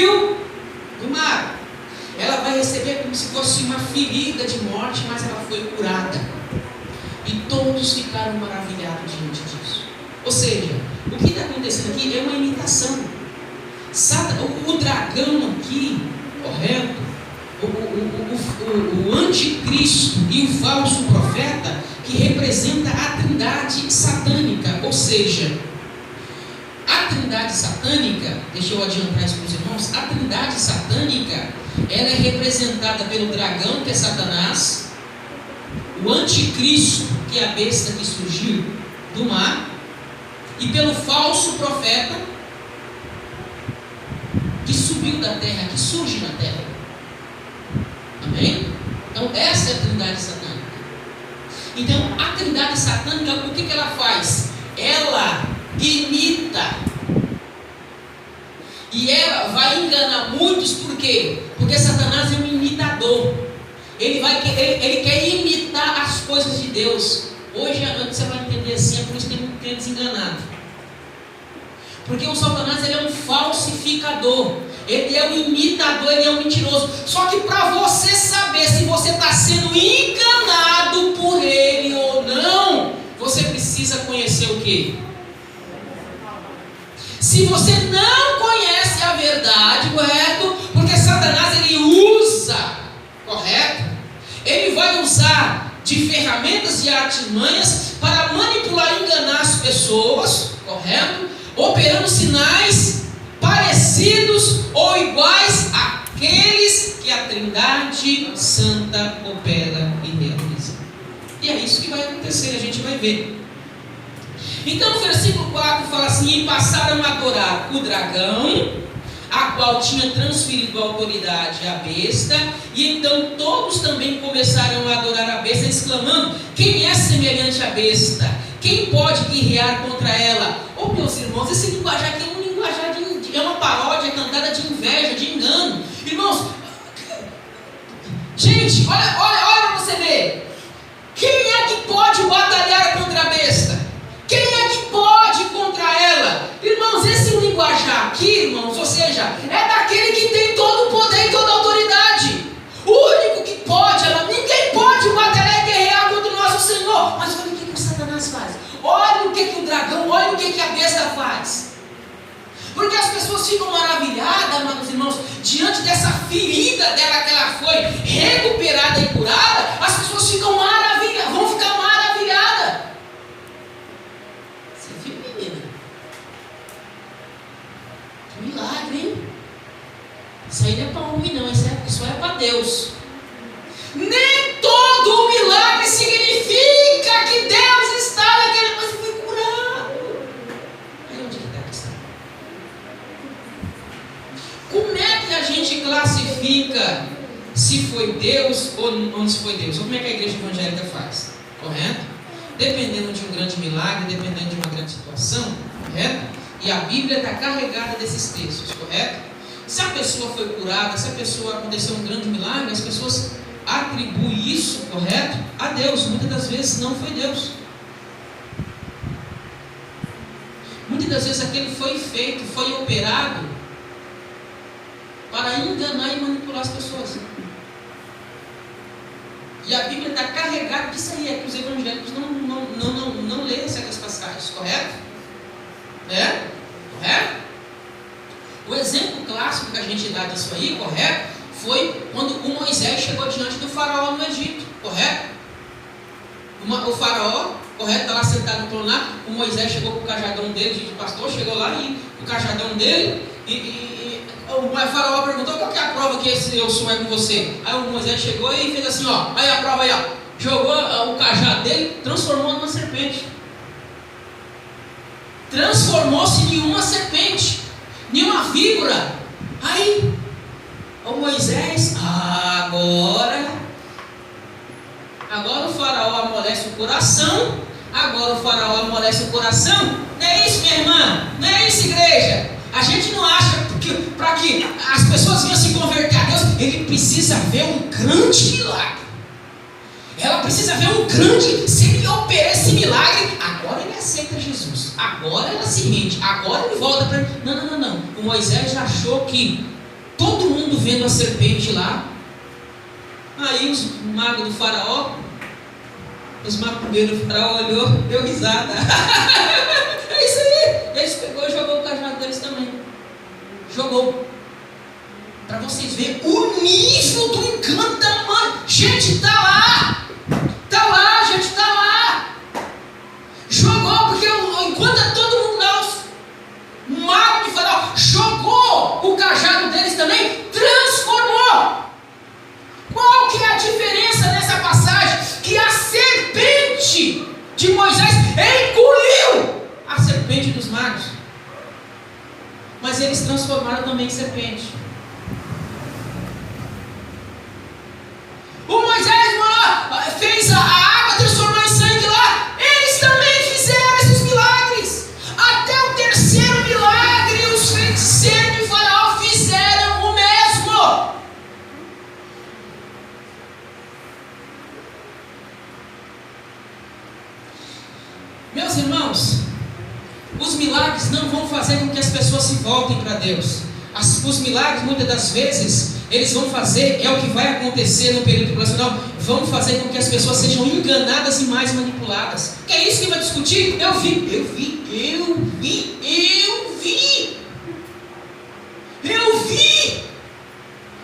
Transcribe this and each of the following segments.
surgiu do mar. Ela vai receber como se fosse uma ferida de morte, mas ela foi curada. E todos ficaram maravilhados diante disso. Ou seja, o que está acontecendo aqui é uma imitação. O dragão aqui, correto? O anticristo e o falso profeta, que representa a trindade satânica. Ou seja, a trindade satânica, deixa eu adiantar isso para os irmãos, a trindade satânica, ela é representada pelo dragão, que é Satanás, o anticristo, que é a besta que surgiu do mar, e pelo falso profeta, que subiu da terra, que surge na terra. Amém? Então essa é a trindade satânica. Então a trindade satânica, o que ela faz? Ela imita. E ela vai enganar muitos, por quê? Porque Satanás é um imitador. Ele quer imitar as coisas de Deus. Hoje à noite você vai entender assim, é por isso que tem muito crente desenganado. Porque o Satanás, ele é um falsificador. Ele é um imitador, ele é um mentiroso. Só que para você saber se você está sendo enganado por ele ou não, você precisa conhecer o quê? Se você não conhece a verdade, correto? Porque Satanás, ele usa, correto? Ele vai usar de ferramentas e artimanhas para manipular e enganar as pessoas, correto? Operando sinais parecidos ou iguais àqueles que a Trindade Santa opera e realiza. E é isso que vai acontecer, a gente vai ver. Então no versículo 4 fala assim: e passaram a adorar o dragão, a qual tinha transferido a autoridade à besta, e então todos também começaram a adorar a besta, exclamando: quem é semelhante à besta? Quem pode guerrear contra ela? Oh, meus irmãos, esse linguajar aqui é um linguajar é uma paródia cantada de inveja, de engano. Irmãos, gente, olha para você ver. Quem é que pode batalhar contra a besta? Quem é que pode contra ela? Irmãos, esse linguajar aqui, irmãos, ou seja, é daquele que tem todo o poder e toda a autoridade. O único que pode, ninguém pode batalhar e guerrear contra o nosso Senhor. Mas olha o que o Satanás faz. Olha o que o dragão, olha o que a besta faz. Porque as pessoas ficam maravilhadas, meus irmãos, diante dessa ferida dela que ela foi recuperada e curada. As pessoas ficam maravilhadas, vão ficar maravilhadas. Você viu, menina? Que milagre, hein? Isso aí não é para homem, não, isso é para Deus. Nem todo milagre significa que Deus está naquele, mas foi curado. Aí onde que está a questão? Como é que a gente classifica se foi Deus ou não se foi Deus? Ou como é que a igreja evangélica faz? Correto? Dependendo de um grande milagre, dependendo de uma grande situação, correto? E a Bíblia está carregada desses textos, correto? Se a pessoa foi curada, se a pessoa aconteceu um grande milagre, as pessoas atribuem isso, correto, a Deus. Muitas das vezes não foi Deus. Muitas das vezes aquele foi feito, foi operado para enganar e manipular as pessoas. E a Bíblia está carregada disso aí, é que os evangélicos não leem certas passagens, correto? É? Correto? O exemplo clássico que a gente dá disso aí, correto? Foi quando o Moisés chegou diante do faraó no Egito, correto? O faraó, correto, está lá sentado no trono lá, o Moisés chegou com o cajadão dele, de pastor, chegou lá e o cajadão dele, o faraó perguntou: qual que é a prova que eu sou com você? Aí o Moisés chegou e fez assim, ó, aí a prova aí, ó, jogou o cajado dele, transformou numa serpente. Transformou-se em uma serpente, em uma víbora. Aí o Moisés, agora o faraó amolece o coração. Agora o faraó amolece o coração. Não é isso, minha irmã? Não é isso, igreja? A gente não acha que para que as pessoas venham se converter a Deus, ele precisa ver um grande milagre. Ela precisa ver um grande. Se ele operar esse milagre, agora ele aceita Jesus. Agora ela se rende. Agora ele volta para. Não. O Moisés já achou que todo mundo vendo a serpente lá. Aí os magos do faraó, os macumbeiros do faraó olhou, deu risada. É isso aí. Eles pegou e jogou o cajado deles também. Jogou. Para vocês verem o nível do engano da mãe. Gente, está lá. Está lá, gente, está lá. Jogou, porque enquanto todo mundo lá, o mago de faraó jogou o cajado deles também, transformou. Qual que é a diferença nessa passagem? Que a serpente de Moisés engoliu a serpente dos magos. Mas eles transformaram também em serpente. O Moisés fez a água, transformou em sangue lá. Eles também fizeram esses milagres. Até o terceiro milagre, os feiticeiros de faraó fizeram o mesmo. Meus irmãos, os milagres não vão fazer com que as pessoas se voltem para Deus. Os milagres, muitas das vezes, eles vão fazer, é o que vai acontecer no período tribulacional, vão fazer com que as pessoas sejam enganadas e mais manipuladas. Que é isso que vai discutir? Eu vi.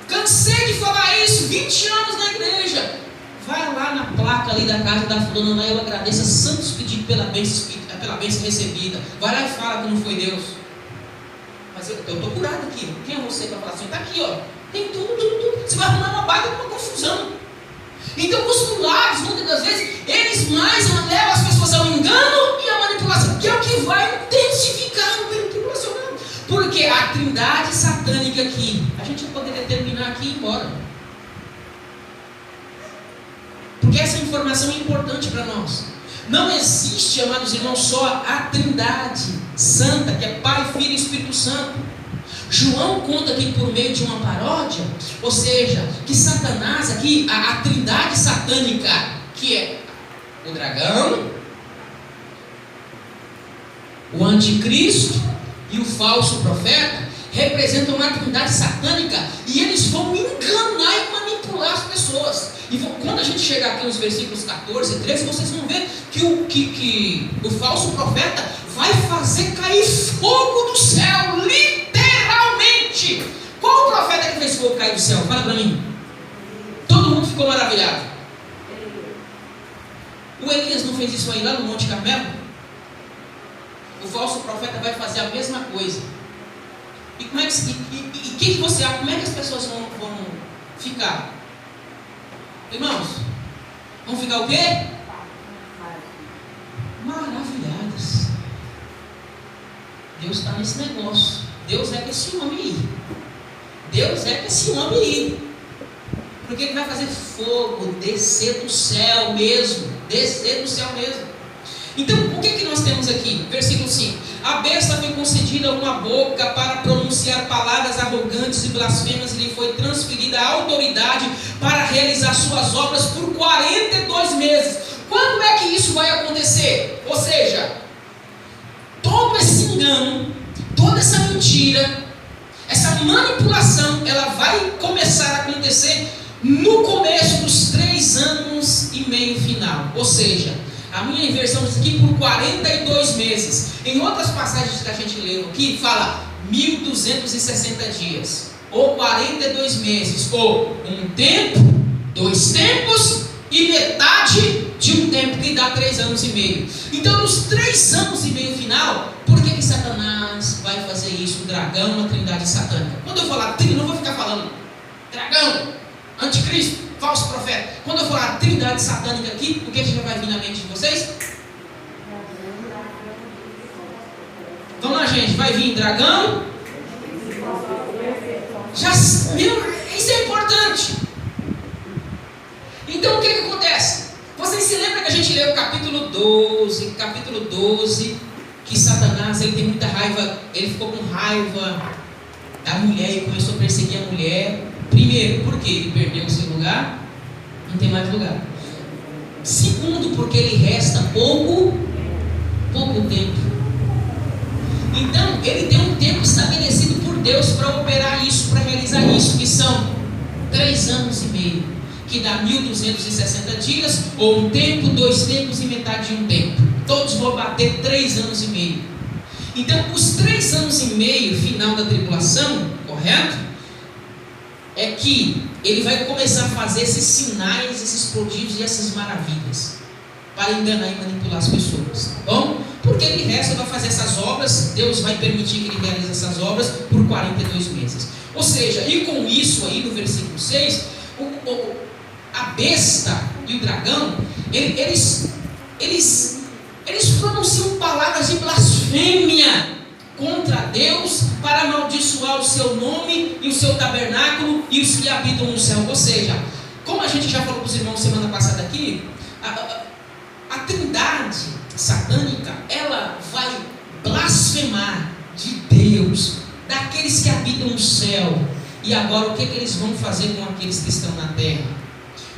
Cansei de falar isso, 20 anos na igreja. Vai lá na placa ali da casa da fulana, eu agradeço a santos pedidos pela bênção recebida. Vai lá e fala que não foi Deus. Mas eu estou curado aqui. Quem é você para falar assim? Está aqui, ó. Tem tudo. Você vai arrumar uma baita, uma confusão. Então os milagres, muitas das vezes, eles mais levam as pessoas ao engano e à manipulação, que é o que vai intensificar no período tribulacional. Porque a trindade satânica aqui, a gente poderia terminar aqui e ir embora. Porque essa informação é importante para nós. Não existe, amados irmãos, só a trindade santa, que é Pai, Filho e Espírito Santo. João conta aqui por meio de uma paródia, ou seja, que Satanás aqui, a trindade satânica, que é o dragão, o anticristo e o falso profeta, representam uma trindade satânica, e eles vão enganar e manipular as pessoas. E quando a gente chegar aqui nos versículos 14 e 13, vocês vão ver que o falso profeta vai fazer cair fogo do céu, literalmente. Qual o profeta que fez fogo cair do céu? Fala para mim. Todo mundo ficou maravilhado. O Elias não fez isso aí lá no Monte Carmelo? O falso profeta vai fazer a mesma coisa. E como é que você acha? Como é que as pessoas vão ficar? Irmãos, vão ficar o quê? Maravilhadas. Deus está nesse negócio. Deus é com esse homem aí. Deus é com esse homem aí. Porque ele vai fazer fogo descer do céu mesmo. Descer do céu mesmo. Então, o que nós temos aqui? Versículo 5. A besta foi concedida uma boca para pronunciar palavras arrogantes e blasfemas, e lhe foi transferida a autoridade para realizar suas obras por 42 meses. Quando é que isso vai acontecer? Ou seja, todo esse engano, toda essa mentira, essa manipulação, ela vai começar a acontecer no começo dos 3 anos e meio final. Ou seja, a minha inversão diz aqui por 42 meses. Em outras passagens que a gente leu aqui, fala 1260 dias, ou 42 meses, ou um tempo, 2 tempos e metade de um tempo, que dá 3 anos e meio. Então, nos 3 anos e meio final, por que Satanás vai fazer isso? O dragão, a trindade satânica. Quando eu falar não vou ficar falando dragão, anticristo, falso profeta. Quando eu falar trindade satânica aqui, o que já vai vir na mente de vocês? Vamos lá, gente, vai vir dragão. Isso é importante. Então, o que acontece? Vocês se lembram que a gente leu o capítulo 12, que Satanás, ele tem muita raiva, ele ficou com raiva da mulher e começou a perseguir a mulher. Primeiro, porque ele perdeu o seu lugar, não tem mais lugar. Segundo, porque ele resta pouco tempo. Então, ele tem um tempo estabelecido por Deus para operar isso, para realizar realizar isso, que são 3 anos e meio, que dá 1260 dias, ou um tempo, 2 tempos e metade de um tempo. Todos vão bater 3 anos e meio. Então, os 3 anos e meio final da tribulação, correto? É que ele vai começar a fazer esses sinais, esses prodígios e essas maravilhas, para enganar e manipular as pessoas, tá bom? Porque de resto vai fazer essas obras, Deus vai permitir que ele realize essas obras por 42 meses. Ou seja, e com isso aí no versículo 6, a besta e o dragão, eles pronunciam palavras de blasfêmia contra Deus para amaldiçoar o seu nome e o seu tabernáculo e os que habitam no céu. Ou seja, como a gente já falou para os irmãos semana passada aqui, a trindade satânica, ela vai blasfemar de Deus, daqueles que habitam no céu. E agora o que eles vão fazer com aqueles que estão na terra?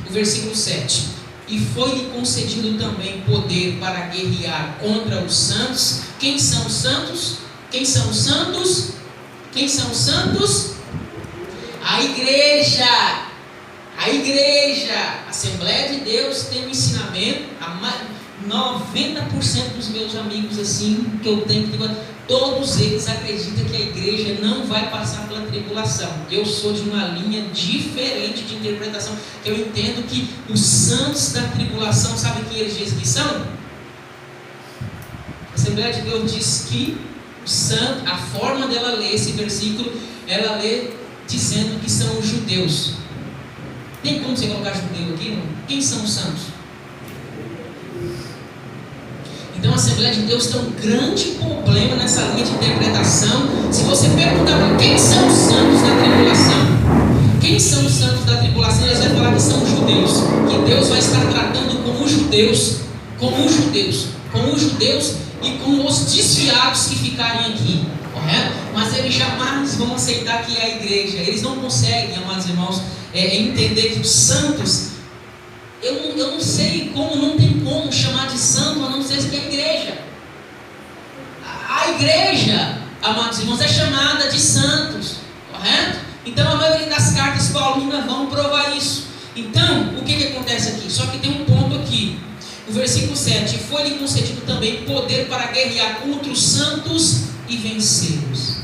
O versículo 7: e foi-lhe concedido também poder para guerrear contra os santos. Quem são os santos? Quem são os santos? Quem são os santos? A igreja. A igreja, a Assembleia de Deus tem um ensinamento. 90% dos meus amigos assim que eu tenho, todos eles acreditam que a igreja não vai passar pela tribulação. Eu sou de uma linha diferente de interpretação. Eu entendo que os santos da tribulação, sabe o que eles dizem que são? A Assembleia de Deus diz que o santo, a forma dela ler esse versículo, ela lê dizendo que são os judeus. Tem como você colocar judeu aqui? Não? Quem são os santos? Então a Assembleia de Deus tem um grande problema nessa linha de interpretação. Se você perguntar para quem são os santos da tribulação, quem são os santos da tribulação, eles vão falar que são os judeus, que Deus vai estar tratando com os judeus, e com os desviados que ficarem aqui, correto? Mas eles jamais vão aceitar que é a igreja. Eles não conseguem, amados irmãos, entender que os santos, eu não sei como, não tem como chamar de santo a não ser que é a igreja. A igreja, amados irmãos, é chamada de santos, correto? Então a maioria das cartas paulinas vão provar isso. Então, o que acontece aqui? Só que tem um ponto aqui. O versículo 7: foi-lhe concedido também poder para guerrear contra os santos e vencê-los.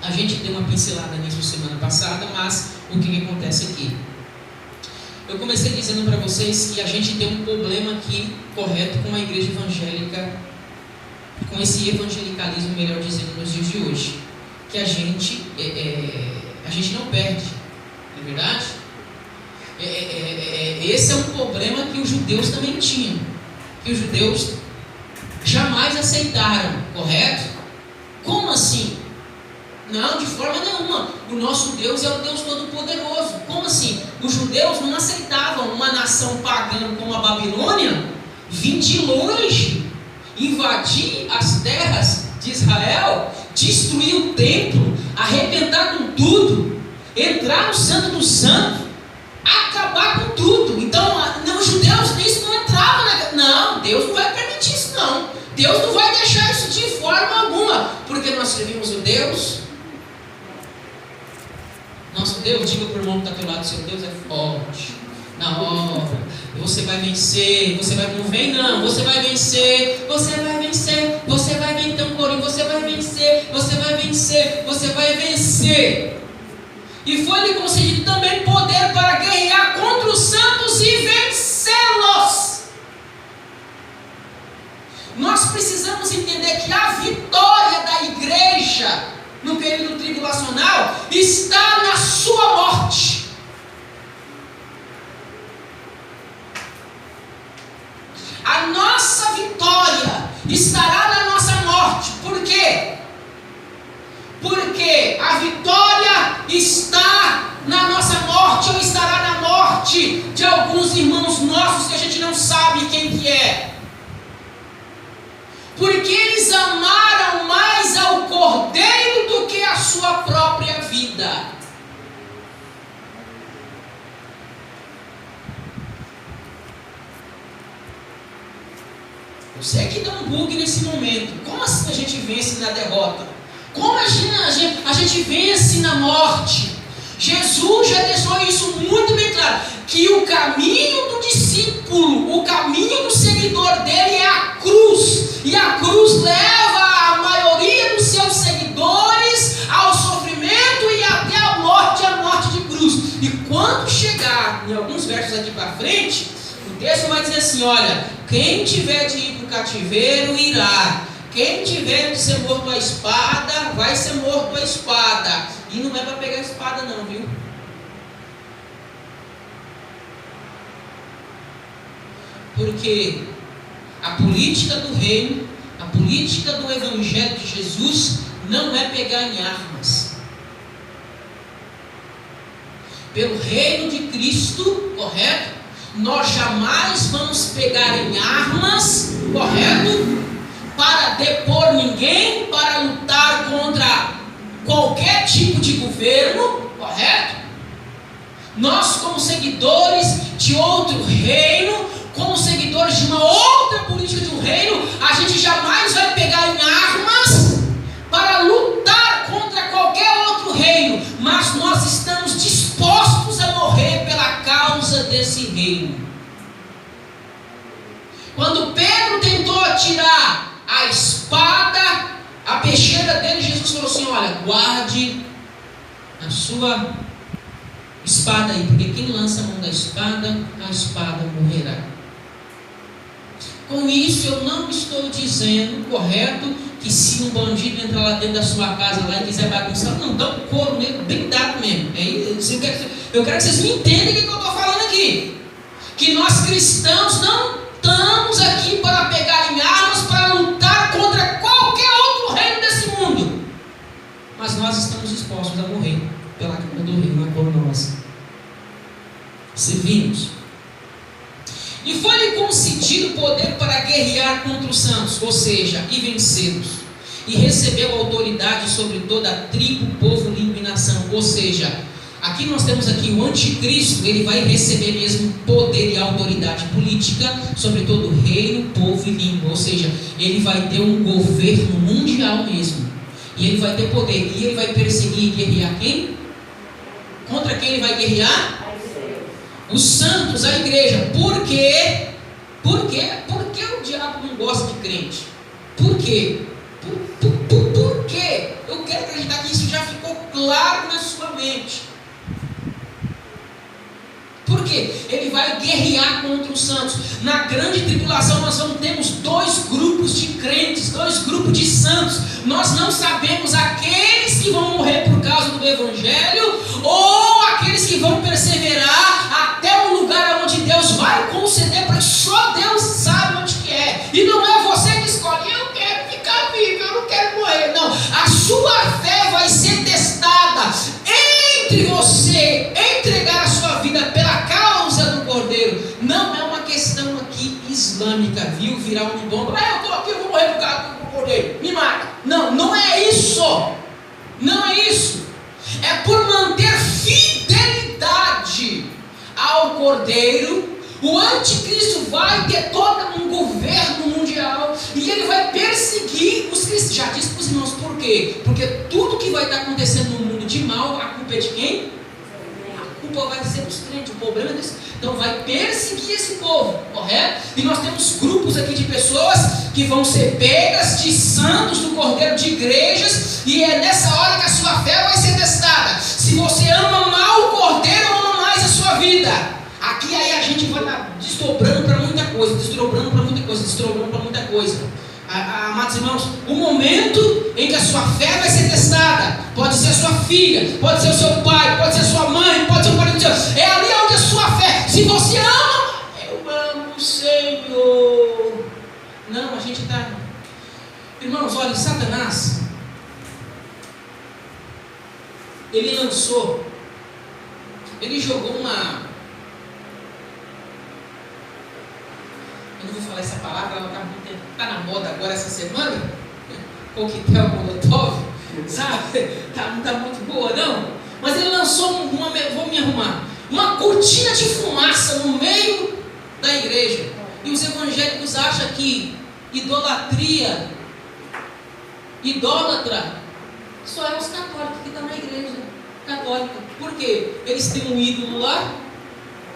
A gente deu uma pincelada nisso semana passada, mas o que acontece aqui? Eu comecei dizendo para vocês que a gente tem um problema aqui, correto, com a igreja evangélica, com esse evangelicalismo, melhor dizendo, nos dias de hoje, que a gente não perde, não é verdade? Esse é um problema que os judeus também tinham, que os judeus jamais aceitaram, correto? Como assim? Não, de forma nenhuma. O nosso Deus é o Deus Todo-Poderoso. Como assim? Os judeus não aceitavam uma nação pagã como a Babilônia vir de longe, invadir as terras de Israel, destruir o templo, arrebentar com tudo, entrar no Santo dos Santos, acabar com tudo. Então, os judeus nisso não entravam, né? Não, Deus não vai permitir isso não. Deus não vai deixar isso de forma alguma, porque nós servimos o Deus. Nosso Deus, diga para o irmão que está ao teu lado, seu Deus é forte. Na obra, você vai vencer, você vai, não vem não, você vai vencer, você vai vencer, você vai vir então corinho, você vai vencer, você vai vencer, você vai vencer. E foi-lhe concedido também poder para guerrear contra os santos e vencê-los. Nós precisamos entender que a vitória da igreja no período tribulacional está na sua morte. A nossa vitória estará na nossa morte. Por quê? Porque a vitória está na nossa morte, ou estará na morte de alguns irmãos nossos que a gente não sabe quem que é. Porque eles amaram mais ao Cordeiro do que a sua própria vida. Eu sei que dá um bug nesse momento. Como assim a gente vence na derrota? Como a gente vence na morte? Jesus já deixou isso muito bem claro, que o caminho do discípulo, o caminho do seguidor dele é a cruz, e a cruz leva a maioria dos seus seguidores ao sofrimento e até a morte de cruz. E quando chegar em alguns versos aqui para frente, o texto vai dizer assim: olha, quem tiver de ir para o cativeiro irá, quem tiver de ser morto à espada vai ser morto à espada. E não é para pegar a espada não, viu? Porque a política do reino, a política do evangelho de Jesus não é pegar em armas. Pelo reino de Cristo, correto? Nós jamais vamos pegar em armas, correto? Para depor ninguém, para lutar contra qualquer tipo de governo, correto? Nós, como seguidores de outro reino, como seguidores de uma outra política de um reino, a gente jamais vai pegar em armas para lutar contra qualquer outro reino, mas nós estamos dispostos a morrer pela causa desse reino. Quando Pedro tentou atirar a espada, a peixeira dele, Jesus falou assim: olha, guarde a sua espada aí, porque quem lança a mão da espada, a espada morrerá. Com isso eu não estou dizendo, correto, que se um bandido entrar lá dentro da sua casa lá e quiser bagunçar, não, dá um couro nele bem dado mesmo. Eu quero que vocês me entendam o que eu estou falando aqui. Que nós cristãos não estamos aqui para pegar em armas, para lutar contra qualquer outro reino desse mundo. Mas nós estamos dispostos a morrer pela causa do reino, não é por nós. Servimos. E foi-lhe concedido poder para guerrear contra os santos, ou seja, e vencê-los. E recebeu autoridade sobre toda a tribo, povo, língua e nação. Ou seja, aqui nós temos aqui o anticristo, ele vai receber mesmo poder e autoridade política sobre todo o reino, povo e língua. Ou seja, ele vai ter um governo mundial mesmo. E ele vai ter poder. E ele vai perseguir e guerrear quem? Contra quem ele vai guerrear? Os santos, a igreja. Por quê? Por quê? Porque o diabo não gosta de crente. Por quê? Por quê? Eu quero acreditar que isso já ficou claro na sua mente. Por quê? Ele vai guerrear contra os santos. Na grande tribulação nós temos dois grupos de crentes, dois grupos de santos. Nós não sabemos aqueles que vão morrer por causa do evangelho ou aqueles que vão perseverar até o lugar onde Deus vai conceder, porque só Deus sabe onde que é. E não é você que escolhe: eu quero ficar vivo, eu não quero morrer. Não, a sua fé vai ser testada entre você entregar a sua vida pela causa do Cordeiro. Não é uma questão aqui islâmica, viu? Virar um bom, eu estou aqui, eu vou morrer por causa do Cordeiro, me mata. Não, não é isso. Não é isso. É por manter fidelidade ao Cordeiro. O anticristo vai ter todo um governo mundial e ele vai perseguir os cristãos. Já disse para os irmãos por quê? Porque tudo que vai estar acontecendo no mundo de mal, a culpa é de quem? A culpa vai ser dos crentes. O problema é desse. Então vai perseguir esse povo, correto? E nós temos grupos aqui de pessoas que vão ser pegas de santos do Cordeiro, de igrejas, e é nessa hora que a sua fé vai ser testada. Se você ama mal o Cordeiro, ama mais a sua vida. Aqui aí a gente vai estar desdobrando para muita coisa, desdobrando para muita coisa, desdobrando para muita coisa. Amados irmãos, o momento em que a sua fé vai ser testada, pode ser a sua filha, pode ser o seu pai, pode ser a sua mãe, pode ser o pai do Senhor. É ali onde a sua fé, se você ama, eu amo o Senhor. Não, a gente está... Irmãos, olha, Satanás, ele jogou uma... Eu não vou falar essa palavra, ela está na moda agora essa semana, coquetel molotov, sabe? Não está muito boa não, mas ele lançou vou me arrumar, uma cortina de fumaça no meio da igreja, e os evangélicos acham que idólatra, só é os católicos que estão na igreja. católica. Por quê? Eles têm um ídolo lá,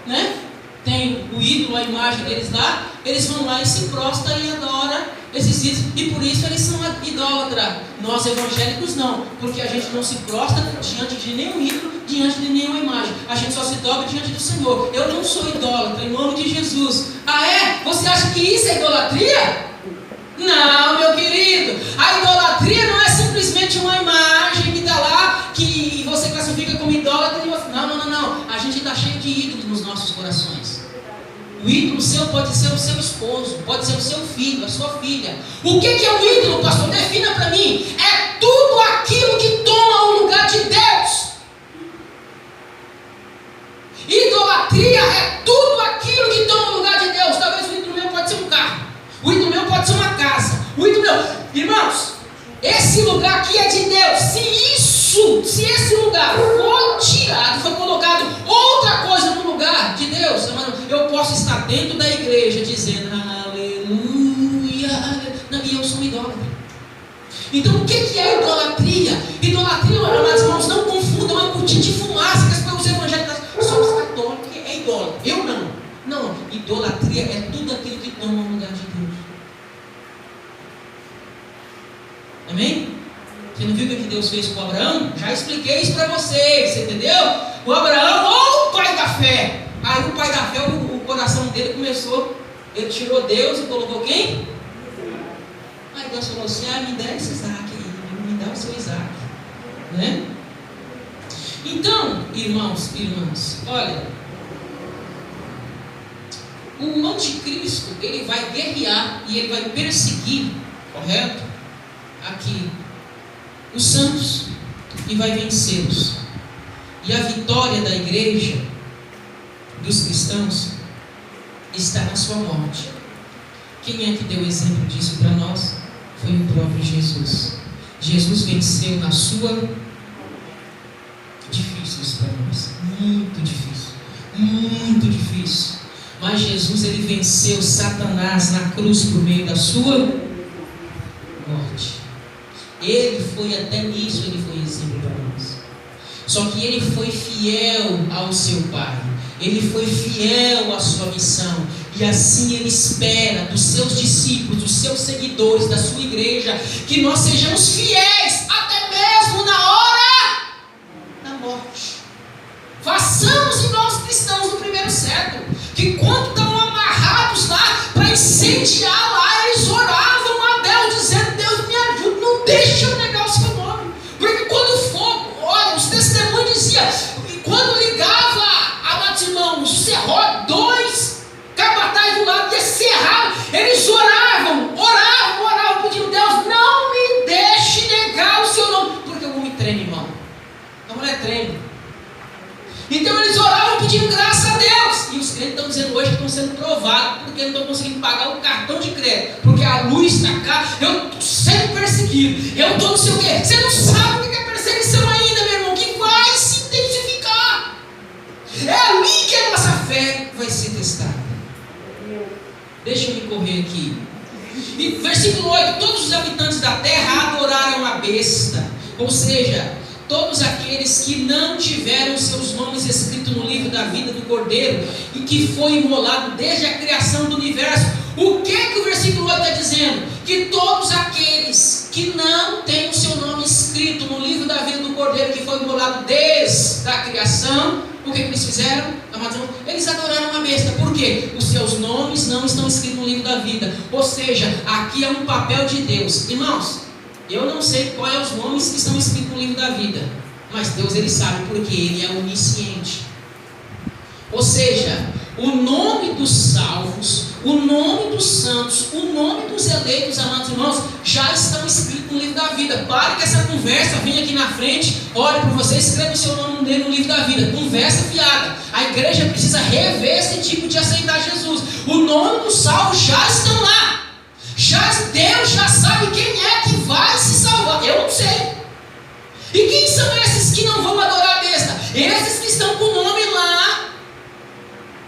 né? Tem o ídolo, a imagem deles lá, eles vão lá e se prostram e adoram esses ídolos, e por isso eles são idólatras. Nós evangélicos não, porque a gente não se prostra diante de nenhum ídolo, diante de nenhuma imagem, a gente só se dobra diante do Senhor. Eu não sou idólatra, em nome de Jesus. Ah é? Você acha que isso é idolatria? Não, meu querido, a idolatria não é simplesmente uma imagem que está lá, que você classifica como idólatra. Não, a gente está cheio de ídolos nos nossos corações. O ídolo seu pode ser o seu esposo, pode ser o seu filho, a sua filha. O que é o ídolo, pastor? Defina para mim. É tudo aquilo que toma o lugar de Deus. Idolatria é tudo aquilo que toma o lugar de Deus. Talvez o ídolo meu pode ser um carro, o ídolo meu pode ser uma casa, o ídolo meu... Irmãos, esse lugar aqui é de Deus. Se esse lugar for tirado, for colocado outra coisa no lugar de Deus, eu posso estar dentro da igreja dizendo aleluia, e eu sou um idólatra. Então o que é idolatria? Idolatria, amados irmãos, não confundam, é um cortina de fumaça que as pessoas evangélicas somos católicos, é idólatra. Eu não, idolatria é tudo aquilo que toma o lugar de Deus. Amém? Você não viu o que Deus fez com Abraão? Já expliquei isso para vocês, você entendeu? O Abraão, ou o pai da fé. Aí o pai da fé, o coração dele começou, ele tirou Deus e colocou quem? Aí Deus falou assim, me dá esse Isaac aí, me dá o seu Isaac, né? Então, irmãos, olha, o anticristo, ele vai guerrear e ele vai perseguir, correto? Aqui, os santos, e vai vencê-los. E a vitória da igreja, dos cristãos, está na sua morte. Quem é que deu exemplo disso para nós? Foi o próprio Jesus. Jesus venceu na sua... Difícil isso para nós, muito difícil. Mas Jesus, ele venceu Satanás na cruz por meio da sua morte. Ele foi até nisso, ele foi exemplo para nós. Só que ele foi fiel ao seu Pai, ele foi fiel à sua missão, e assim ele espera dos seus discípulos, dos seus seguidores, da sua igreja, que nós sejamos fiéis até mesmo na hora da morte. Façamos igual os cristãos do primeiro século, que quando estavam amarrados lá para incendiar lá, eles oravam a Deus, dizendo: Deus me ajuda, não deixe eu negar o seu nome. Porque quando o fogo, olha, os testemunhos diziam, quando ligava, amados irmãos, o serrote, 2 capatazes do lado, e serrava, eles oravam, pedindo: Deus, não me deixe negar o seu nome. Porque o homem treme, irmão, a mulher treme. Então eles oravam pedindo graça a Deus. E os crentes estão dizendo hoje que estão sendo provados, porque não estão conseguindo pagar o cartão de crédito, porque a luz está cá, eu estou sendo perseguido, eu estou não sei o quê. Você não sabe o que é perseguição ainda, meu irmão, que vai se intensificar. É ali que a nossa fé vai ser testada. Deixa eu me correr aqui. E versículo 8: todos os habitantes da terra adoraram a besta, ou seja, todos aqueles que não tiveram seus nomes escritos no livro da vida do Cordeiro e que foi imolado desde a criação do universo. O que o versículo 8 está dizendo? Que todos aqueles que não têm o seu nome escrito no livro da vida do Cordeiro, que foi imolado desde a criação, o que eles fizeram? Eles adoraram a besta. Por quê? Os seus nomes não estão escritos no livro da vida. Ou seja, aqui é um papel de Deus. Irmãos, eu não sei quais são os nomes que estão escritos no livro da vida, mas Deus, ele sabe, porque ele é onisciente. Ou seja, o nome dos salvos, o nome dos santos, o nome dos eleitos, amados irmãos, já estão escritos no livro da vida. Pare com essa conversa, vem aqui na frente, olhe para você, escreva o seu nome no livro da vida. Conversa fiada. A igreja precisa rever esse tipo de aceitar Jesus. O nome dos salvos já estão lá. Deus já sabe quem é que vai se salvar. Eu não sei. E quem são esses que não vão adorar a besta? Esses que estão com o nome lá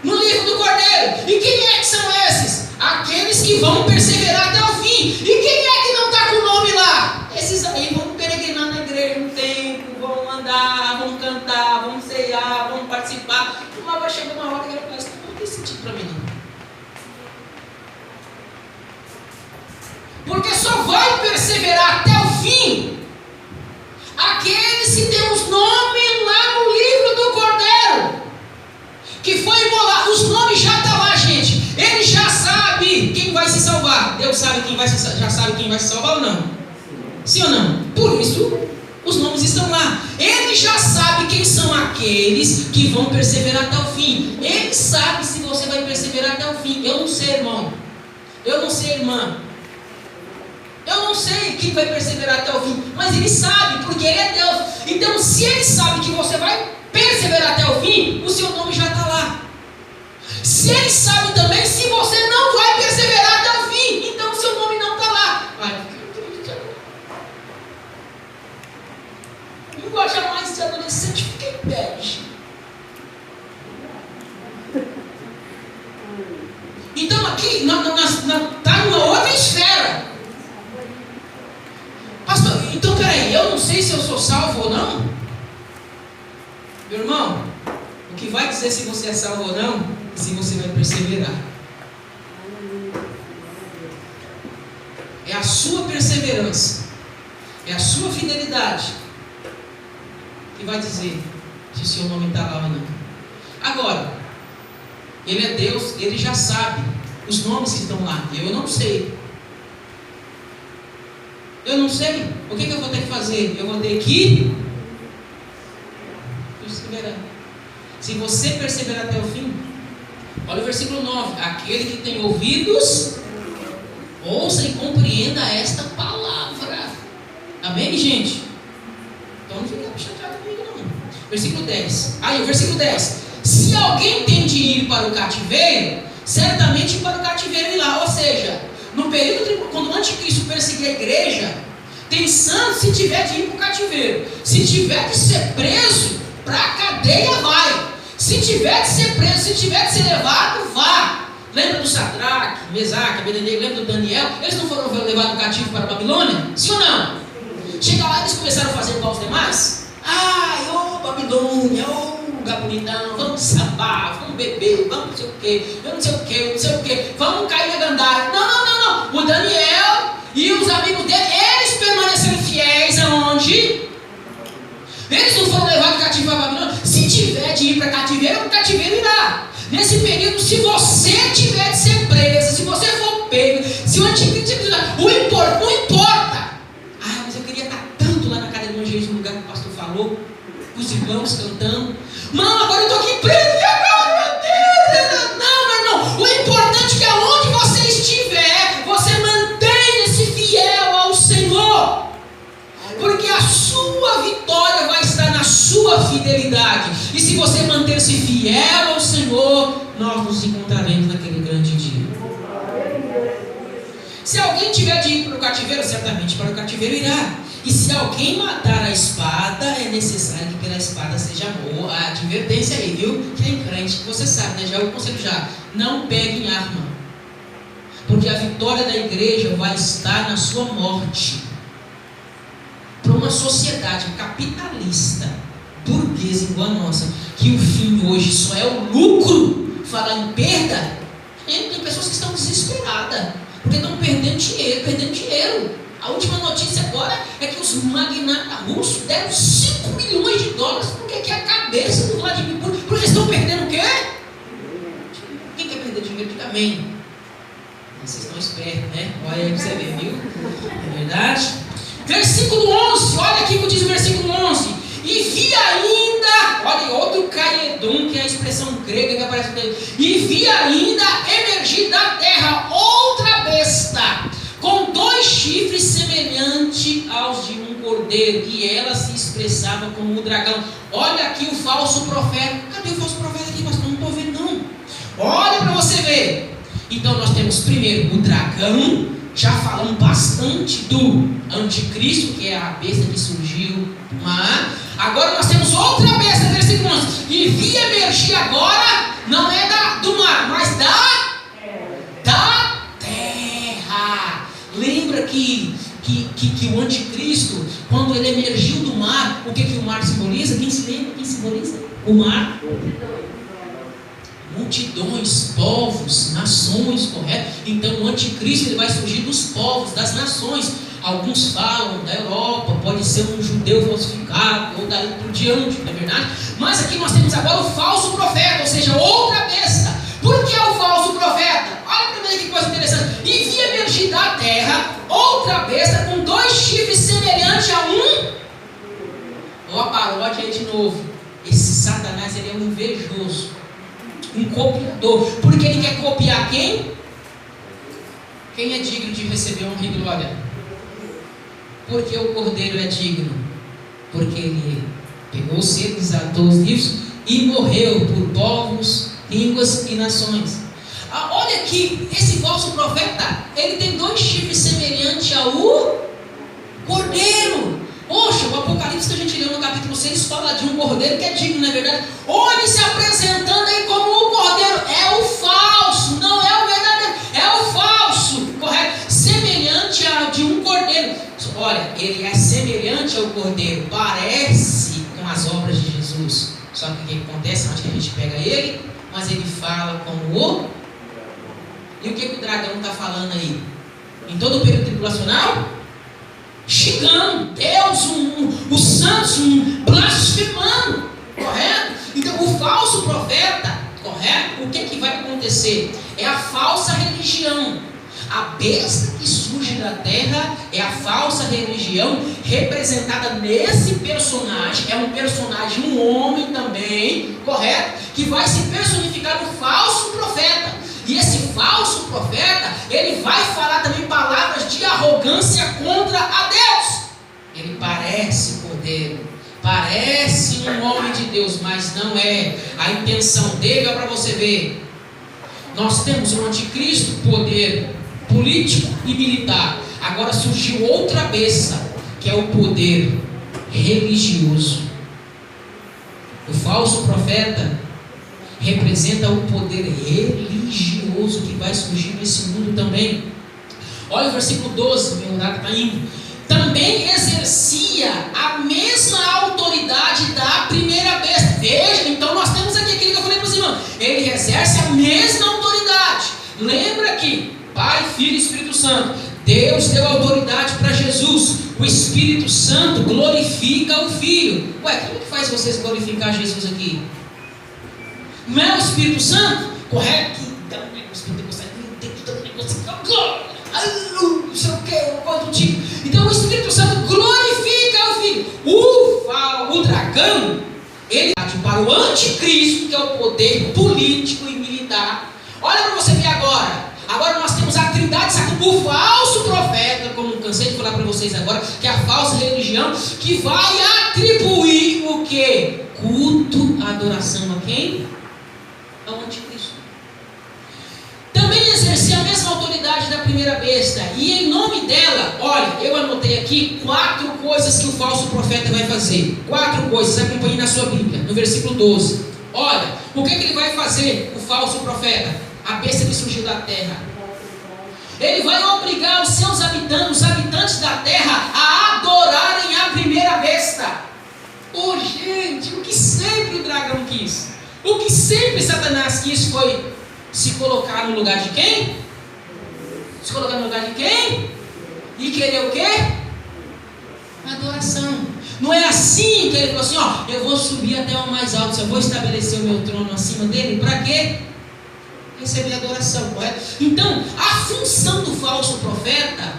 no livro do Cordeiro. E quem é que são esses? Aqueles que vão perseverar até o fim. E quem é que não está com o nome lá? Esses aí vão peregrinar na igreja um tempo, vão andar, vão cantar, perseverar até o fim, aqueles que têm os nomes lá no livro do Cordeiro, que foi imolado, os nomes já estão lá, gente. Ele já sabe quem vai se salvar. Deus sabe já sabe quem vai se salvar ou não? Sim ou não? Por isso, os nomes estão lá. Ele já sabe quem são aqueles que vão perseverar até o fim. Ele sabe se você vai perseverar até o fim. Eu não sei, irmão. Eu não sei, irmã. Eu não sei quem vai perseverar até o fim. Mas Ele sabe, porque Ele é Deus. Então, se Ele sabe que você vai perseverar até o fim, o seu nome já está lá. Se Ele sabe também se você não vai perseverar até o fim, então o seu nome não está lá. Linguajar mais de adolescente, fica em pé. Então aqui está numa outra esfera. Pastor, então peraí, eu não sei se eu sou salvo ou não? Meu irmão, o que vai dizer se você é salvo ou não, é se você vai perseverar. É a sua perseverança, é a sua fidelidade que vai dizer se o seu nome está lá ou não. Agora, Ele é Deus, Ele já sabe os nomes que estão lá. Eu não sei. Eu não sei. O que eu vou ter que fazer? Eu vou ter que perseverar. Se você perseverar até o fim, olha o versículo 9: aquele que tem ouvidos, ouça e compreenda esta palavra. Amém, gente? Então não fica chateado comigo, não. Versículo 10. Aí, o versículo 10: se alguém tem de ir para o cativeiro, certamente para o cativeiro irá. Ou seja, no período quando o anticristo perseguir a igreja, pensando se tiver de ir para o cativeiro, se tiver de ser preso, para a cadeia vai. Se tiver de ser preso, se tiver de ser levado, vá. Lembra do Sadraque, Mesaque, Abednego, lembra do Daniel? Eles não foram levados cativo para a Babilônia? Sim ou não? Chega lá, eles começaram a fazer igual os demais. Ai, ô Babilônia, ô lugar bonitão, vamos sambar, vamos beber, vamos não sei o que, eu não sei o que, eu não sei o que, vamos cair na gandaia. Não. O Daniel e os amigos dele, eles permaneceram fiéis aonde? Eles não foram levados cativo para a Babilônia. Se tiver de ir para cativeiro, o cativeiro irá. Nesse período, se você tiver de ser preso, se você for pego, se o anticristo não importa. Ah, mas eu queria estar tanto lá na casa do evangelho, no lugar que o pastor falou, os irmãos cantando. Não, agora eu estou aqui preso, e agora, meu Deus? Não. O importante é que aonde você estiver, você mantenha-se fiel ao Senhor. Porque a sua vitória vai estar na sua fidelidade. E se você manter-se fiel ao Senhor, nós nos encontraremos naquele grande dia. Se alguém tiver de ir para o cativeiro, certamente para o cativeiro irá. E se alguém matar a espada, é necessário que pela espada seja boa. A advertência aí, viu? Quem é crente, você sabe, né? Já o conselho já. Não peguem arma. Porque a vitória da igreja vai estar na sua morte. Para uma sociedade capitalista, burguesa igual a nossa, que o fim hoje só é o lucro, falar em perda, tem pessoas que estão desesperadas, porque estão perdendo dinheiro. A última notícia agora é que os magnatas russos deram 5 milhões de dólares, porque que é a cabeça do Vladimir Putin, porque estão perdendo o quê? Quem quer perder dinheiro? Diga amém. Vocês estão espertos, né? Olha aí para você ver, viu? É verdade? Versículo 11, olha aqui o que diz o versículo 11: e vi ainda, olha, outro caedum, que é a expressão grega que aparece nele, e vi ainda emergir da terra outra besta, com 2 chifres semelhantes aos de um cordeiro, e ela se expressava como um dragão. Olha aqui o falso profeta. Cadê o falso profeta aqui, pastor? Não estou vendo não. Olha para você ver. Então nós temos primeiro o dragão. Já falamos bastante do anticristo, que é a besta que surgiu do mar. Agora nós temos outra besta, versículo 11. E vi emergir agora, não é do mar, mas da terra. Lembra que o anticristo, quando ele emergiu do mar, o que o mar simboliza? Quem se lembra? Quem simboliza? O mar? Multidões, povos, nações, correto? Então o anticristo ele vai surgir dos povos, das nações. Alguns falam da Europa, pode ser um judeu falsificado, ou daí por diante, não é verdade? Mas aqui nós temos agora o falso profeta, ou seja, outra besta. Por que é o falso profeta? Olha para mim que coisa interessante. E vi emergir da terra outra besta com 2 chifres semelhantes a um. Ó a paródia aí de novo. Esse Satanás, ele é um invejoso, um copiador, porque ele quer copiar quem? Quem é digno de receber honra e glória? Porque o Cordeiro é digno, porque ele pegou os selos, desatou os livros e morreu por povos, línguas e nações. Olha aqui, esse falso profeta, ele tem 2 chifres semelhantes ao Cordeiro. Poxa, o Apocalipse que a gente leu no capítulo 6 fala de um cordeiro que é digno, não é verdade? Olha, se apresentando aí como o cordeiro. É o falso, não é o verdadeiro, é o falso, correto? Semelhante ao de um cordeiro. Olha, ele é semelhante ao cordeiro, parece com as obras de Jesus. Só que o que acontece? Onde que a gente pega ele? Mas ele fala como o... E o que o dragão está falando aí? Em todo o período tribulacional? Xingando Deus, os santos, blasfemando, correto? Então o falso profeta, correto? O que vai acontecer? É a falsa religião. A besta que surge da terra é a falsa religião representada nesse personagem. É um personagem, um homem também, correto? Que vai se personificar no falso profeta. E esse falso profeta, ele vai falar também palavras de arrogância contra a Deus. Ele parece cordeiro, parece um homem de Deus, mas não é. A intenção dele é para você ver. Nós temos um anticristo, poder político e militar. Agora surgiu outra besta, que é o poder religioso. O falso profeta representa o poder religioso que vai surgir nesse mundo também. Olha o versículo 12, meu horário está indo. Também exercia a mesma autoridade da primeira besta. Veja, então nós temos aqui aquilo que eu falei para os irmãos. Ele exerce a mesma autoridade. Lembra que Pai, Filho e Espírito Santo, Deus deu autoridade para Jesus. O Espírito Santo glorifica o Filho. Ué, como que faz vocês glorificar Jesus aqui? Não é o Espírito Santo? Correto? O Espírito Santo não sei o que, uma coisa do tipo. Então o Espírito Santo glorifica o Filho. O dragão, ele para o anticristo, que é o poder político e militar. Olha para você ver agora. Agora nós temos a trindade, sabe? O falso profeta, como cansei de falar para vocês agora, que é a falsa religião, que vai atribuir o que? Culto, adoração a quem? Ao anticristo. Também exercia a mesma autoridade da primeira besta, e em nome dela, olha, eu anotei aqui 4 coisas que o falso profeta vai fazer. 4 coisas, acompanhe na sua Bíblia, no versículo 12. Olha, o que ele vai fazer, o falso profeta? A besta que surgiu da terra. Ele vai obrigar os seus habitantes, os habitantes da terra, a adorarem a primeira besta. Oh, gente, o que sempre o dragão quis, o que sempre Satanás quis foi se colocar no lugar de quem? Se colocar no lugar de quem? E querer o quê? Adoração. Não é assim que ele falou assim, ó, eu vou subir até o mais alto, eu vou estabelecer o meu trono acima dele, para quê? Receber adoração, correto? Então, a função do falso profeta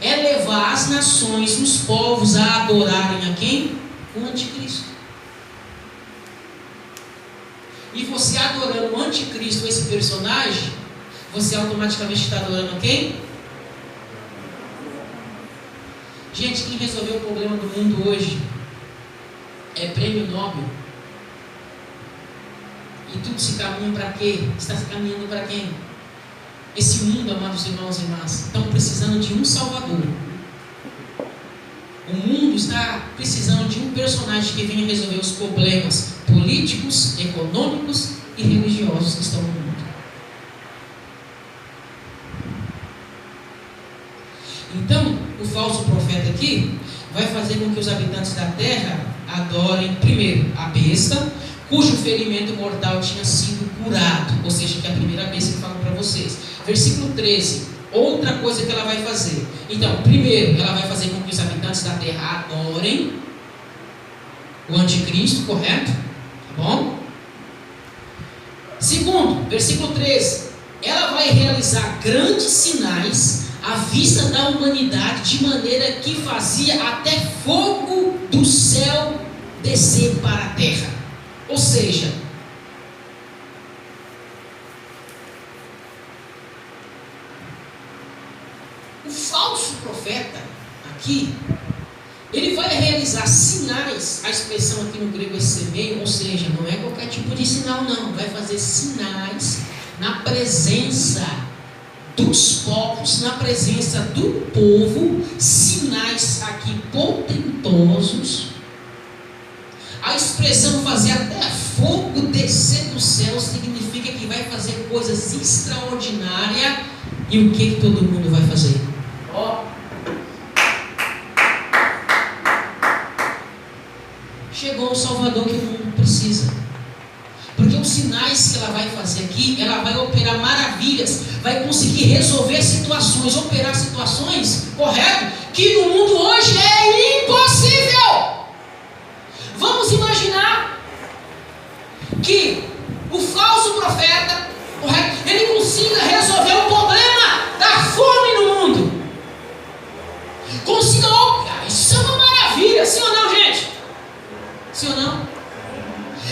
é levar as nações, os povos a adorarem a quem? O anticristo. E você adorando o anticristo, esse personagem, você automaticamente está adorando a quem? Gente, quem resolveu o problema do mundo hoje é prêmio Nobel. E tudo se caminha para quê? Está se caminhando para quem? Esse mundo, amados irmãos e irmãs, estão precisando de um salvador. O mundo está precisando de um personagem que venha resolver os problemas políticos, econômicos e religiosos que estão no mundo. Então, o falso profeta aqui vai fazer com que os habitantes da terra adorem, primeiro, a besta, cujo ferimento mortal tinha sido curado, ou seja, que é a primeira besta que eu falo para vocês. Versículo 13, outra coisa que ela vai fazer. Então, primeiro, ela vai fazer com que os habitantes da terra adorem o anticristo, correto? Tá bom? Segundo, versículo 13, ela vai realizar grandes sinais à vista da humanidade, de maneira que fazia até fogo do céu descer para a terra. Ou seja, o falso profeta aqui, ele vai realizar sinais, a expressão aqui no grego é semei, ou seja, não é qualquer tipo de sinal não, vai fazer sinais na presença dos povos, na presença do povo, sinais aqui portentosos. A expressão fazer até fogo descer do céu significa que vai fazer coisas extraordinárias. E o que todo mundo vai fazer? Chegou o Salvador que o mundo precisa. Porque os sinais que ela vai fazer aqui, ela vai operar maravilhas, vai conseguir resolver situações, operar situações, correto? Que no mundo hoje é impossível. Vamos imaginar que o falso profeta, correto? Ele consiga resolver o problema da fome no mundo. Consiga, isso é uma maravilha, sim ou não, gente? Sim ou não?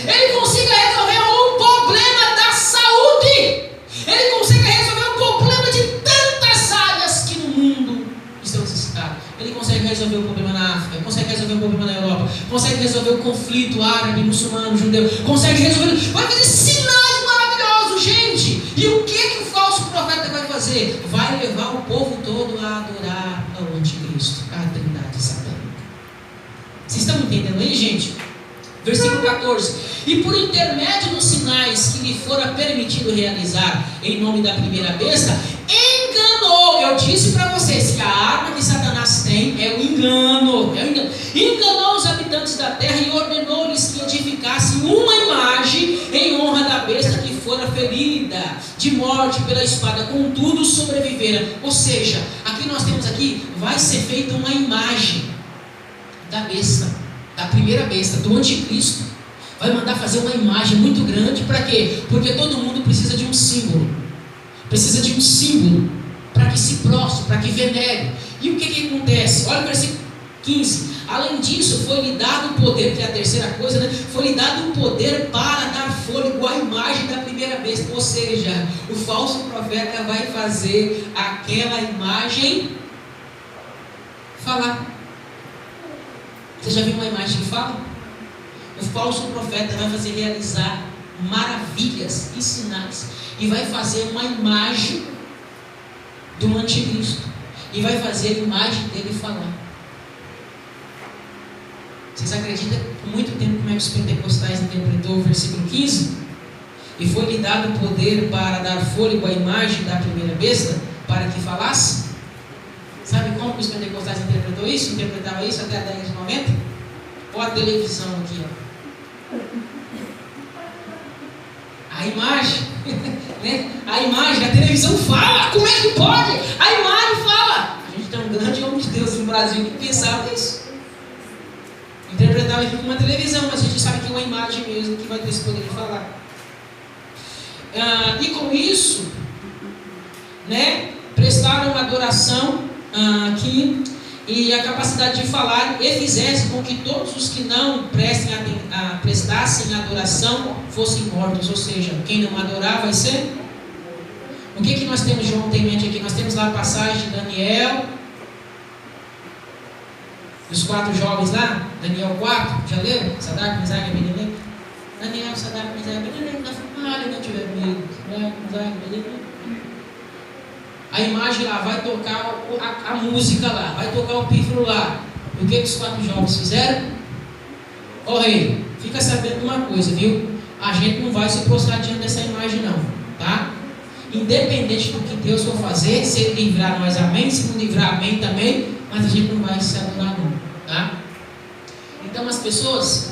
Ele consiga resolver o problema da saúde. Ele consegue resolver o problema de tantas áreas que no mundo estão necessitadas. Ele consegue resolver o problema na África, consegue resolver o problema na Europa, consegue resolver o conflito árabe, muçulmano, judeu, consegue resolver, vai fazer sinais maravilhosos, gente. E o que o falso profeta vai fazer? Vai levar o povo todo a adorar ao anticristo, a trindade satânica. Vocês estão entendendo aí, gente? Versículo 14. E por intermédio dos sinais que lhe fora permitido realizar em nome da primeira besta, enganou. Eu disse para vocês que a arma que Satanás tem é o engano. Enganou os habitantes da terra e ordenou-lhes que edificassem uma imagem em honra da besta que fora ferida de morte pela espada, contudo sobreviveram. Ou seja, aqui nós temos vai ser feita uma imagem da besta, da primeira besta, do anticristo. Vai mandar fazer uma imagem muito grande. Para quê? Porque todo mundo precisa de um símbolo. Precisa de um símbolo para que se prostre, para que venere. E o que acontece? Olha o versículo 15. Além disso, foi-lhe dado o poder, que é a terceira coisa, foi-lhe dado o poder para dar fôlego à imagem da primeira besta. Ou seja, o falso profeta vai fazer aquela imagem falar. Você já viu uma imagem que fala? O falso profeta vai fazer realizar maravilhas e sinais. E vai fazer uma imagem do anticristo. E vai fazer a imagem dele falar. Vocês acreditam por muito tempo como é que os pentecostais interpretou o versículo 15? E foi-lhe dado o poder para dar fôlego à imagem da primeira besta, para que falasse? Sabe como que os pentecostais interpretou isso? Interpretava isso até a década de 90? Olha a televisão aqui, ó. A imagem, né? A imagem, a televisão fala. Como é que pode? A imagem fala. A gente tem um grande homem de Deus no Brasil que pensava isso. Interpretava aqui como uma televisão, mas a gente sabe que é uma imagem mesmo que vai ter esse poder de falar. E com isso, né, prestaram uma adoração aqui. E a capacidade de falar e fizesse com que todos os que não prestassem adoração fossem mortos. Ou seja, quem não adorar vai ser... O que nós temos, João, tem em mente aqui? Nós temos lá a passagem de Daniel, dos 4 jovens lá, Daniel 4, já leram? Sadraque, Mesaque e Abednego. Daniel, Sadraque, Mesaque e Abednego, na fornalha não tiver medo. Sadraque, Mesaque e Abednego. A imagem lá, vai tocar a música lá, vai tocar o pífaro lá. E o que os 4 jovens fizeram? Ó rei, fica sabendo de uma coisa, viu? A gente não vai se prostrar diante dessa imagem não, tá? Independente do que Deus for fazer, se Ele livrar nós, amém. Se não livrar, amém também. Mas a gente não vai se adorar não, tá? Então as pessoas,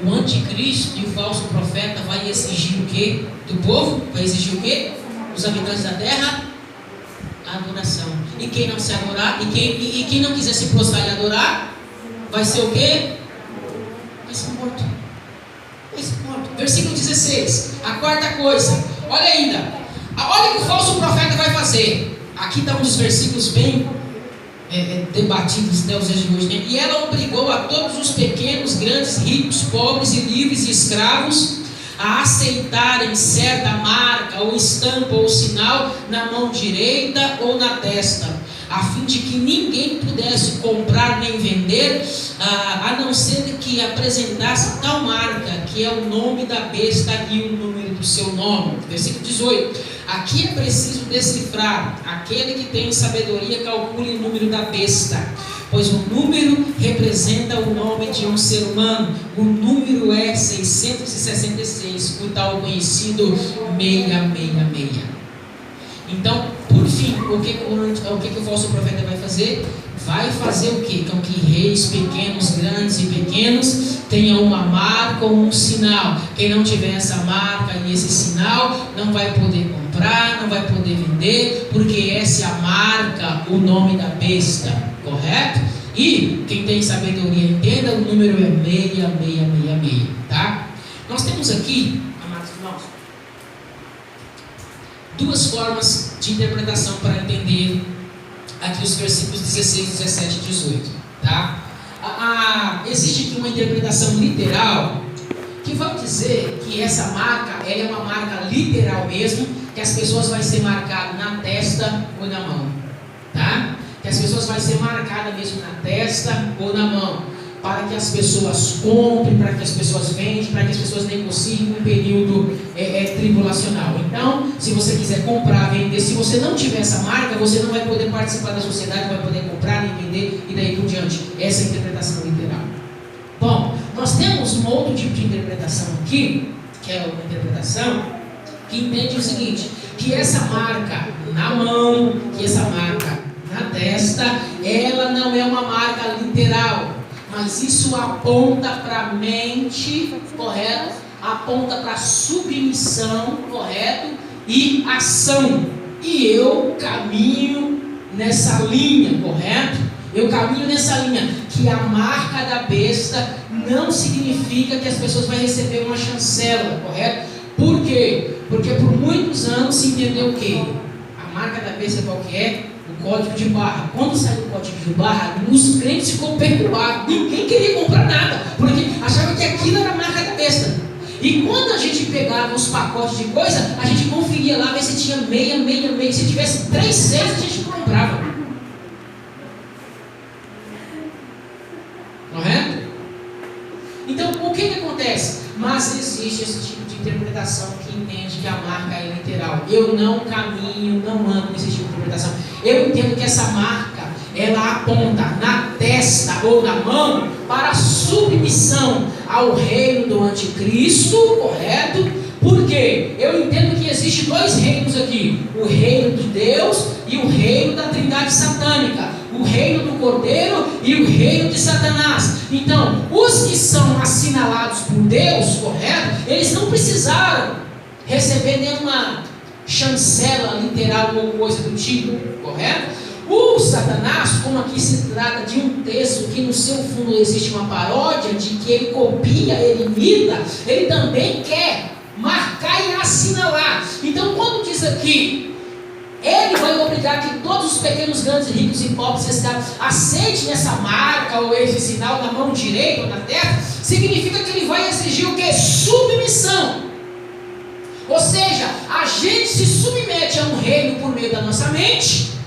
o anticristo e o falso profeta vai exigir o quê? Do povo? Vai exigir o quê? Os habitantes da terra adoração. E quem não se adorar, e quem não quiser se prostrar e adorar, vai ser o quê? Vai ser morto. Vai ser morto. Versículo 16. A quarta coisa. Olha ainda. Olha o que o falso profeta vai fazer. Aqui está um dos versículos bem debatidos até os dias de hoje, né? E ela obrigou a todos os pequenos, grandes, ricos, pobres e livres e escravos a aceitarem certa marca ou estampa ou sinal na mão direita ou na testa, a fim de que ninguém pudesse comprar nem vender, a não ser que apresentasse tal marca, que é o nome da besta e o número do seu nome. Versículo 18. Aqui é preciso decifrar. Aquele que tem sabedoria calcule o número da besta, pois o número representa o nome de um ser humano. O número é 666, o tal conhecido 666. Então, por fim, o que o falso profeta vai fazer? Vai fazer o quê? Com que reis pequenos, grandes e pequenos tenham uma marca ou um sinal. Quem não tiver essa marca e esse sinal não vai poder comprar, não vai poder vender, porque essa é a marca, o nome da besta, correto? E quem tem sabedoria entenda, o número é 6666, tá? Nós temos aqui, amados irmãos, duas formas de interpretação para entender aqui os versículos 16, 17 e 18, tá? Existe aqui uma interpretação literal que vai dizer que essa marca, ela é uma marca literal mesmo, que as pessoas vão ser marcadas na testa ou na mão, tá? Que as pessoas vão ser marcadas mesmo na testa ou na mão, para que as pessoas comprem, para que as pessoas vendem, para que as pessoas negociem um período tribulacional. Então, se você quiser comprar, vender, se você não tiver essa marca, você não vai poder participar da sociedade, não vai poder comprar nem vender e daí por diante. Essa é a interpretação literal. Bom, nós temos um outro tipo de interpretação aqui, que é uma interpretação que entende o seguinte, que essa marca na mão, que essa marca na testa, ela não é uma marca literal, mas isso aponta para a mente, correto? Aponta para a submissão, correto? E ação. E eu caminho nessa linha, correto? Eu caminho nessa linha, que a marca da besta não significa que as pessoas vão receber uma chancela, correto? Por quê? Porque por muitos anos se entendeu o quê? A marca da besta qual que é? O código de barra. Quando saiu o código de barra, os crentes ficou perturbados. Ninguém queria comprar nada, porque achava que aquilo era a marca da besta. E quando a gente pegava os pacotes de coisa, a gente conferia lá, ver se tinha 666. Se tivesse 36, a gente não comprava. Correto? Então, o que acontece? Mas existe esse tipo de interpretação que entende que a marca é literal. Eu não caminho, não ando nesse tipo de interpretação. Eu entendo que essa marca, ela aponta na testa ou na mão para a submissão ao reino do anticristo, correto? Porque eu entendo que existe dois reinos aqui: o reino de Deus e o reino da trindade satânica, o reino do Cordeiro e o reino de Satanás. Então, os que são assinalados por Deus, correto? Eles não precisaram receber nenhuma chancela literal ou coisa do tipo, correto? O Satanás, como aqui se trata de um texto que no seu fundo existe uma paródia de que ele copia, ele imita, ele também quer marcar e assinalar. Então, quando diz aqui, ele vai obrigar que todos os pequenos, grandes, ricos e pobres escravos aceitem essa marca ou esse sinal na mão direita ou na testa, significa que ele vai exigir o que? Submissão. Ou seja, a gente se submete a um reino por meio da nossa mente,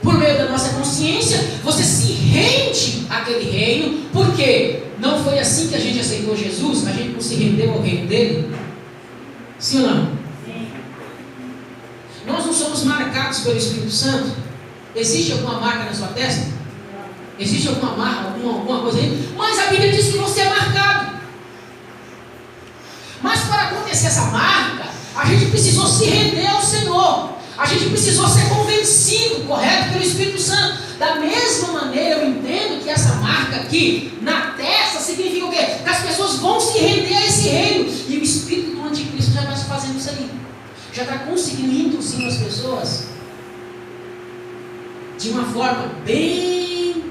por meio da nossa consciência. Você se rende àquele reino. Por quê? Não foi assim que a gente aceitou Jesus? A gente não se rendeu ao reino dele? Sim ou não? Sim. Nós não somos marcados pelo Espírito Santo? Existe alguma marca na sua testa? Existe alguma marca, alguma coisa aí? Mas a Bíblia diz que você é marcado. Mas para acontecer essa marca, a gente precisou se render ao Senhor. A gente precisou ser convencido, correto, pelo Espírito Santo. Da mesma maneira, eu entendo que essa marca aqui, na testa, significa o quê? Que as pessoas vão se render a esse reino. E o Espírito do Anticristo já está fazendo isso aí. Já está conseguindo induzir as pessoas de uma forma bem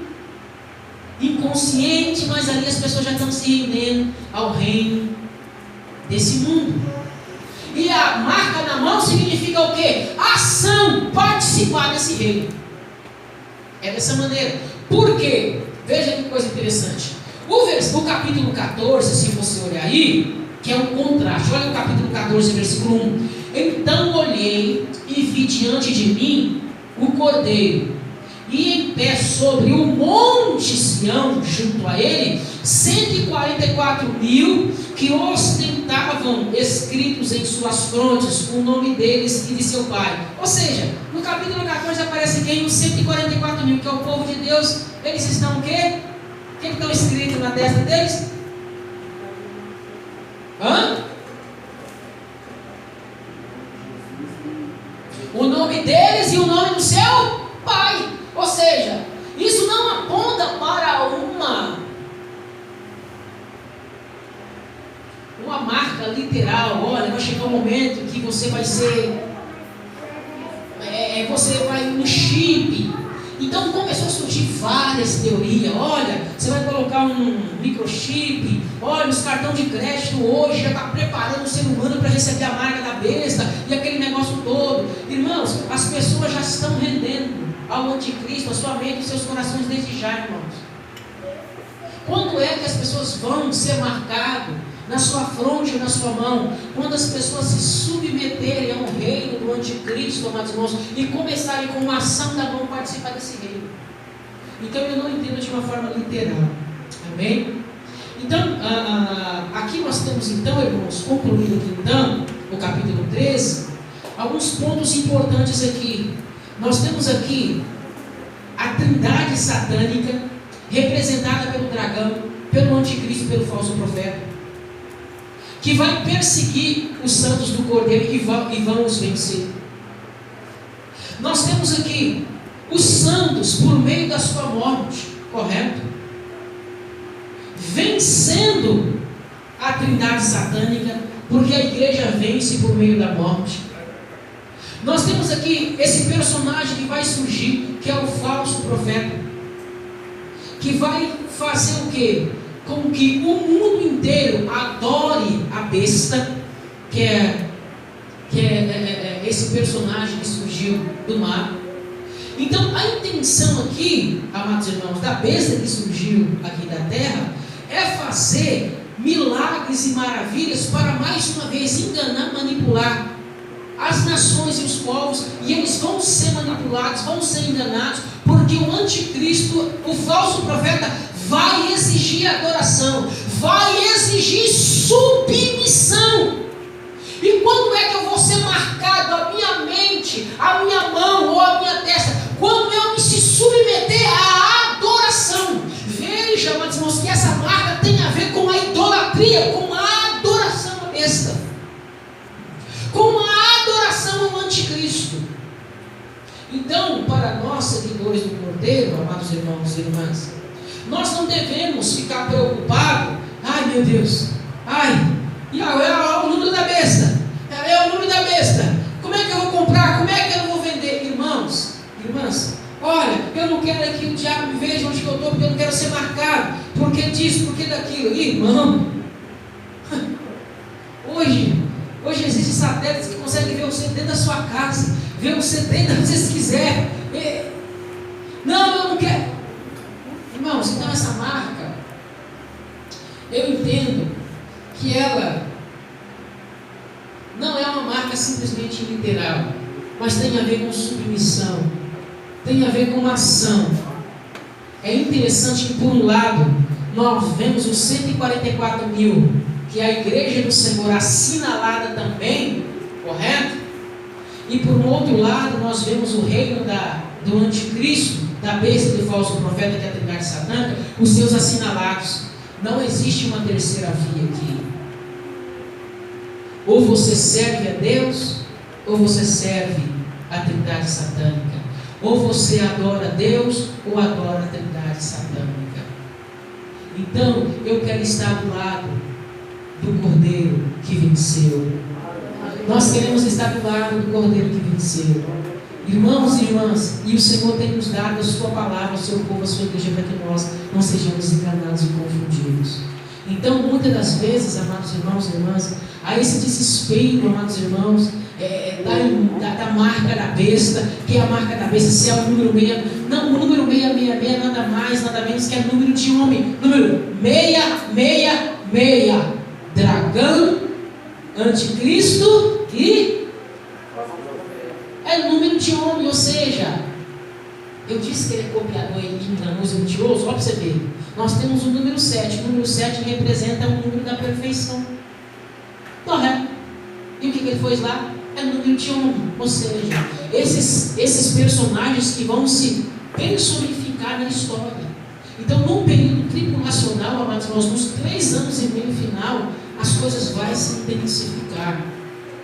inconsciente, mas ali as pessoas já estão se rendendo ao reino desse mundo. E a marca na mão significa o quê? Ação, participar desse reino. É dessa maneira. Por quê? Veja que coisa interessante. O capítulo 14, se você olhar aí, que é um contraste. Olha o capítulo 14, versículo 1. Então olhei e vi diante de mim o Cordeiro, e em pé sobre o monte Sião, junto a ele, 144.000 que ostentavam escritos em suas frontes o nome deles e de seu pai. Ou seja, no capítulo 14 aparece quem? Os 144.000, que é o povo de Deus. Eles estão o quê? O que estão escrito na testa deles? O nome deles e o nome do seu pai. Ou seja, isso não aponta para uma marca literal. Olha, vai chegar um momento que você vai ser, você vai no chip. Então começou a surgir várias teorias. Olha, você vai colocar um microchip. Olha, os cartões de crédito hoje já está preparando o ser humano para receber a marca da besta e aquele negócio todo. Irmãos, as pessoas já estão rendendo ao anticristo a sua mente e os seus corações desde já, irmãos. Quando é que as pessoas vão ser marcadas na sua fronte ou na sua mão? Quando as pessoas se submeterem ao reino do anticristo, amados irmãos, e começarem com uma ação da mão participar desse reino. Então eu não entendo de uma forma literal. Amém? Então, aqui nós temos então, irmãos, concluído aqui então, o capítulo 13, alguns pontos importantes aqui. Nós temos aqui a trindade satânica, representada pelo dragão, pelo anticristo e pelo falso profeta, que vai perseguir os santos do Cordeiro e vão os vencer. Nós temos aqui os santos por meio da sua morte, correto? Vencendo a trindade satânica, porque a igreja vence por meio da morte. Nós temos aqui esse personagem que vai surgir, que é o falso profeta, que vai fazer o quê? Com que o mundo inteiro adore a besta, que é esse personagem que surgiu do mar. Então a intenção aqui, amados irmãos, da besta que surgiu aqui da terra, é fazer milagres e maravilhas para mais uma vez enganar, manipular as nações e os povos, e eles vão ser manipulados, vão ser enganados, porque o anticristo, o falso profeta, vai exigir adoração, vai exigir submissão. E quando é que eu vou ser marcado, a minha mente, a minha mão ou a minha testa? Quando eu me submeter à adoração. Veja, amados irmãos, que essa marca tem a ver com a idolatria, com a adoração à besta, com a adoração ao anticristo. Então, para nós, seguidores do Cordeiro, amados irmãos e irmãs, nós não devemos ficar preocupados. Ai, meu Deus, e é o número da besta, é o número da besta. Como é que eu vou comprar? Como é que eu vou vender? Irmãos, irmãs, olha, eu não quero que o diabo me veja onde eu estou, porque eu não quero ser marcado, porque disso, porque daquilo. Irmão, hoje existem satélites que conseguem ver você dentro da sua casa, ver você dentro onde vocês quiserem. Não, eu não quero. Irmãos, então essa marca, eu entendo que ela não é uma marca simplesmente literal, mas tem a ver com submissão, tem a ver com uma ação. É interessante que, por um lado, nós vemos os 144.000, que é a igreja do Senhor assinalada também, correto? E por um outro lado, nós vemos o reino do anticristo, da besta e do falso profeta, que é a trindade satânica, os seus assinalados. Não existe uma terceira via aqui. Ou você serve a Deus, ou você serve a trindade satânica. Ou você adora a Deus, ou adora a trindade satânica. Então, eu quero estar do lado do Cordeiro que venceu. Nós queremos estar do lado do Cordeiro que venceu. Irmãos e irmãs, e o Senhor tem nos dado a sua palavra, o seu povo, a sua igreja, para que nós não sejamos enganados e confundidos. Então, muitas das vezes, amados irmãos e irmãs, há esse desespero, amados irmãos, da marca da besta, que é a marca da besta, se é o número 6, não, o número 666, nada mais, nada menos que é número de homem, número 666, dragão, anticristo e é número de homem, ou seja, eu disse que ele é copiador e enganoso e mentiroso. Olha para você ver, nós temos o número 7, o número 7 representa o número da perfeição, correto? E o que ele fez lá? É número de homem, ou seja, esses personagens que vão se personificar na história. Então, no período tribulacional, amados irmãos, nos 3 anos e meio final, as coisas vão se intensificar.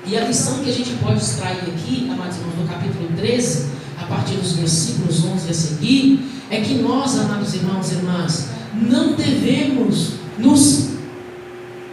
E a lição que a gente pode extrair aqui, amados irmãos, no capítulo 13, a partir dos versículos 11 a seguir, é que nós, amados irmãos e irmãs, não devemos nos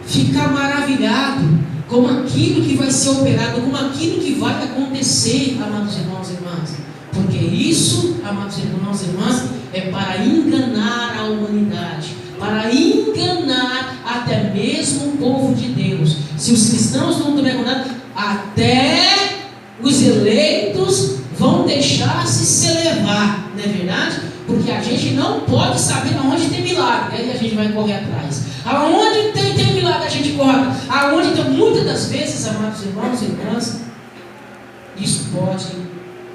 ficar maravilhados com aquilo que vai ser operado, com aquilo que vai acontecer, amados irmãos e irmãs. Porque isso, amados irmãos e irmãs, é para enganar a humanidade, para enganar até mesmo o povo de Deus. Se os cristãos não estão enganados, até os eleitos vão deixar-se se levar, não é verdade? Porque a gente não pode saber aonde tem milagre, aí a gente vai correr atrás. Aonde tem milagre, a gente corre atrás. Aonde tem, muitas das vezes, amados irmãos e irmãs, isso pode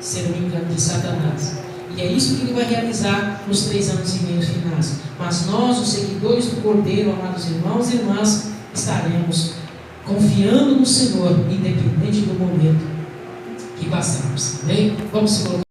ser um engano de Satanás. E é isso que ele vai realizar nos 3 anos e meio finais. Mas nós, os seguidores do Cordeiro, amados irmãos e irmãs, estaremos confiando no Senhor, independente do momento que passarmos. Amém? Vamos se colocar.